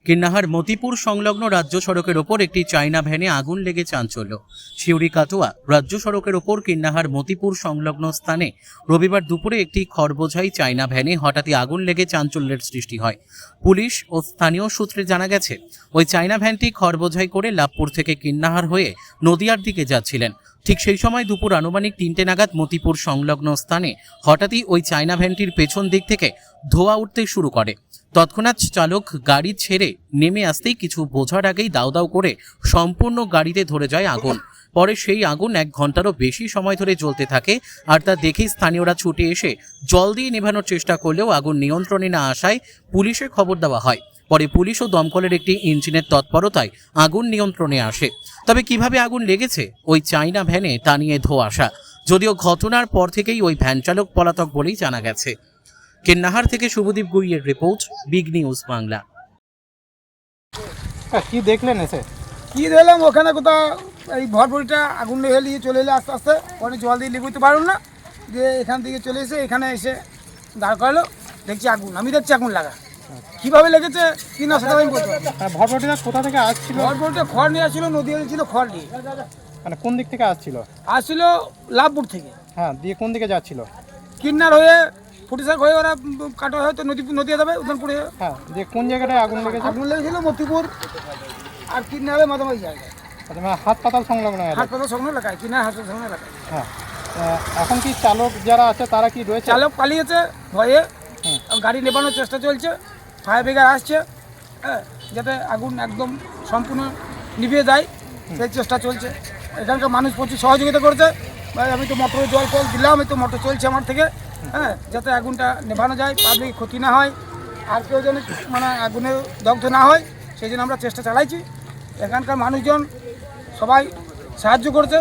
কিন্নাহার মতিপুর সংলগ্ন রাজ্য সড়কের ওপর একটি চায়না ভ্যানে আগুন লেগে চাঞ্চল্য। শিউরি কাটোয়া রাজ্য সড়কের ওপর কিন্নাহার মতিপুর সংলগ্ন স্থানে রবিবার দুপুরে একটি খড়বোঝাই চায়না ভ্যানে হঠাৎই আগুন লেগে চাঞ্চল্যের সৃষ্টি হয়। পুলিশ ও স্থানীয় সূত্রে জানা গেছে, ওই চায়না ভ্যানটি খড়বোঝাই করে লাভপুর থেকে কিন্নাহার হয়ে নদিয়ার দিকে যাচ্ছিলেন। ঠিক সেই সময় দুপুর আনুমানিক 3টে নাগাদ মতিপুর সংলগ্ন স্থানে হঠাৎই ওই চায়না ভ্যানটির পেছন দিক থেকে ধোঁয়া উঠতে শুরু করে। তৎক্ষণাৎ চালক গাড়ি ছেড়ে নেমে আসতেই কিছু বোঝার আগেই দাউ দাউ করে সম্পূর্ণ গাড়িতে ধরে যায় আগুন। পরে সেই আগুন 1 ঘন্টারও বেশি সময় ধরে জ্বলতে থাকে, আর তা দেখেই স্থানীয়রা ছুটে এসে জল দিয়ে নেভানোর চেষ্টা করলেও আগুন নিয়ন্ত্রণে না আসায় পুলিশে খবর দেওয়া হয়। পরে পুলিশ ও দমকলের একটি ইঞ্জিনের তৎপরতায় আগুন নিয়ন্ত্রণে আসে। তবে কিভাবে আগুন লেগেছে ওই চায়না ভ্যানে তা নিয়ে ধোঁয়াশা। যদিও ঘটনার পর থেকেই ওই ভ্যান চালক পলাতক বলেই জানা গেছে। কিন্নাহার থেকে শুভদীপ গুইয়ের রিপোর্ট, বিগ নিউজ বাংলা। কি দেখলেন এসে? কি দেখলাম, ওখানে কোথাও এই ভরভরিটা আগুন লেগে নিয়ে চলে এলো আস্তে আস্তে। পরে জল দিয়ে লিখতে পারুন না, যে এখান থেকে চলে এসে এখানে এসে দাঁড় করালো। দেখছি আগুন, আমি দেখছি আগুন লাগা। কীভাবে লেগেছে কি না সেটা আমি বলতে পারবো। ভরভরিটা কোথা থেকে আসছিল? ভরভরিটা খড় নিয়ে আসছিল, নদীয়া ছিল খড় নিয়ে। মানে কোন দিক থেকে আসছিল? আসছিল লাভপুর থেকে। হ্যাঁ, দিয়ে কোন দিকে যাচ্ছিল? কিন্নার হয়ে ফুটিসার হয়ে ওরা কাটা হয়তো নদীয়া যাবে উদানপুরে। হ্যাঁ, দিয়ে কোন জায়গাটায় আগুন লেগেছে? আগুন লেগেছিল মতিপুর আর কিন্নারে মাঝামাঝি জায়গায়, মানে হাসপাতাল সংলগ্ন এলাকা। হাসপাতাল সংগ্রহ এলাকায়, কিন্নার হাসপাতাল সংগ্রহ এলাকায়। হ্যাঁ, এখন কি চালক যারা আছে তারা কি রয়েছে? চালক পালিয়েছে ভয়ে। গাড়ি নেবানোর চেষ্টা চলছে, ফায়ার ব্রিগেড আসছে, হ্যাঁ, যাতে আগুন একদম সম্পূর্ণ নিভিয়ে যায় সেই চেষ্টা চলছে। এখানকার মানুষ প্রচুর সহযোগিতা করছে। ভাই আমি তো মোটরে জল ফল দিলাম, এই তো মোটর চলছে আমার থেকে, হ্যাঁ, যাতে আগুনটা নেভানো যায়, পাবলিক ক্ষতি না হয়, আর কেউ যেন মানে আগুনে দগ্ধ না হয়, সেই জন্য আমরা চেষ্টা চালাইছি। এখানকার মানুষজন সবাই সাহায্য করছে।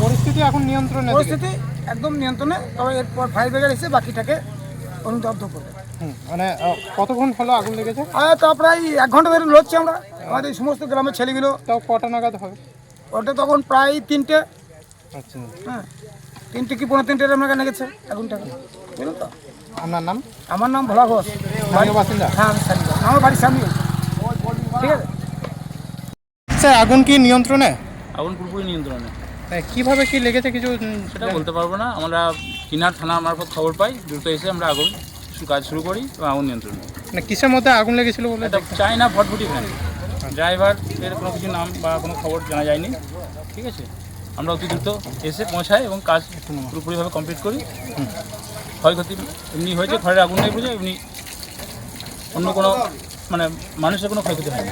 পরিস্থিতি এখন নিয়ন্ত্রণে? পরিস্থিতি একদম নিয়ন্ত্রণে, তবে এরপর ফায়ার ব্রিগেড এসে বাকিটাকে অনুদগ্ধ করবে। মানে কতক্ষণ হলো আগুন লেগেছে? তা প্রায় 1 ঘন্টা ধরে লড়ছি আমরা, আমাদের সমস্ত গ্রামের ছেলেগুলো। তাও কটা নাগাদ হবে? ওটা তখন প্রায় 3টে, আচ্ছা, হ্যাঁ 3টে কি 3:15 আমরা লেগেছে আগুনটা, বুঝলেন তো। আপনার নাম? আমার নাম ভোলা ঘোষ, স্থানীয় বাসিন্দা? হ্যাঁ আমি স্থানীয়, আমার বাড়ির সামনে। ঠিক আছে স্যার, আগুন কি নিয়ন্ত্রণে? আগুন পুরোপুরি নিয়ন্ত্রণে। কিভাবে কি লেগেছে কিছু সেটা বলতে পারবো না। আমরা কিনার থানা মারফত খবর পাই, দ্রুত এসে আমরা আগুন কাজ শুরু করি এবং আগুন নিয়ন্ত্রণে। মানে কিসের মধ্যে আগুন লেগেছিল বলে? এটা চায়না ভটভটি ভ্যান, ড্রাইভার এর কোনো কিছু নাম বা কোনো খবর জানা যায়নি। ঠিক আছে, আমরা অতি দ্রুত এসে পৌঁছাই এবং কাজ পুরোপুরিভাবে কমপ্লিট করি। ক্ষয়ক্ষতি এমনি হয়েছে, ঘরের আগুন নেই বুঝে, এমনি অন্য কোনো মানে মানুষের কোনো ক্ষয়ক্ষতি হয়নি।